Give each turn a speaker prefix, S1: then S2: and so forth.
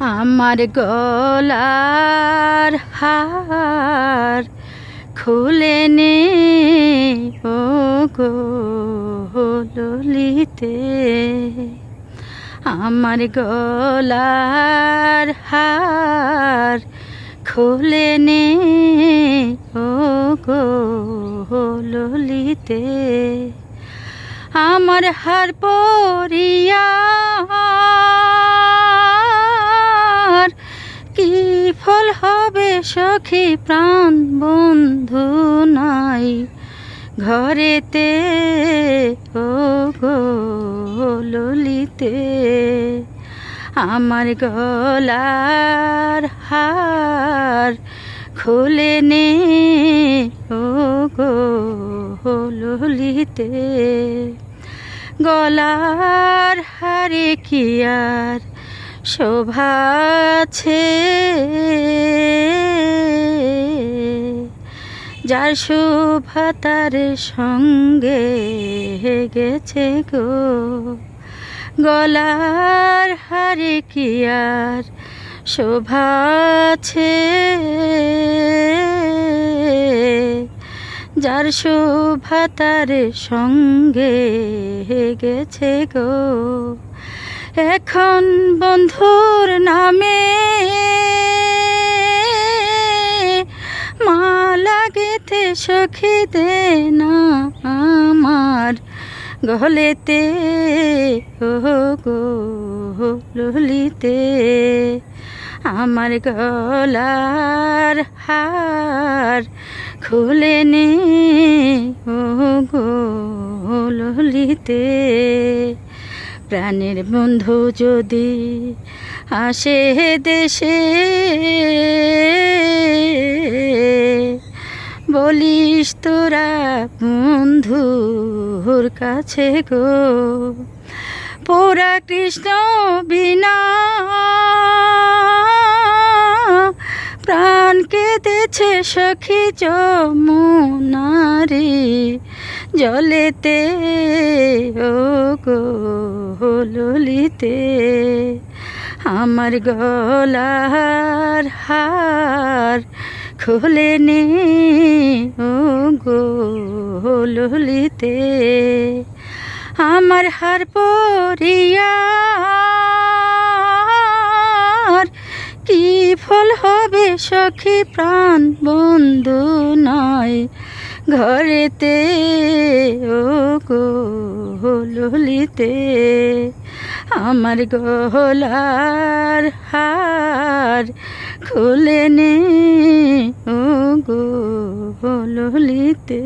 S1: আমার গলার হার খুলে নে ও গো ললিতে, আমার গলার হার খুলে নে ও গো ললিতে। আমার হার পরিয়া কি ফল হবে সখী, প্রাণ বন্ধু নাই ঘরেতে ও গো ললিতে। আমার গলার হার খুলে নে ও গো ললিতে। গলার হারে কি আর শোভা আছে, যার শোভা তার সঙ্গে গেছে গো। গলার হারে কি আর শোভা আছে, যার শোভা তার সঙ্গে গেছে গো। এখন বন্ধুর নামে মালা গেথে সখী দে না আমার গলেতে ও গো ললিতে। আমার গলার হার খুলে নে ও গো ললিতে। প্রাণের বন্ধু যদি আসে দেশে, বলিস তোরা বন্ধুর কাছে গো, পোড়া কৃষ্ণ বিনা প্রাণ কেঁদেছে সখী যমুনারি জলেতে ও গো ললিতে। আমার গলার হার খুলে নে ও গো ললিতে। আমার হার পরিয়া কি ফল হবে সখী, প্রাণ বন্ধু নয় ঘরেতে ও গো ললিতে। আমার গলার হার খুলে নে ও গো ললিতে।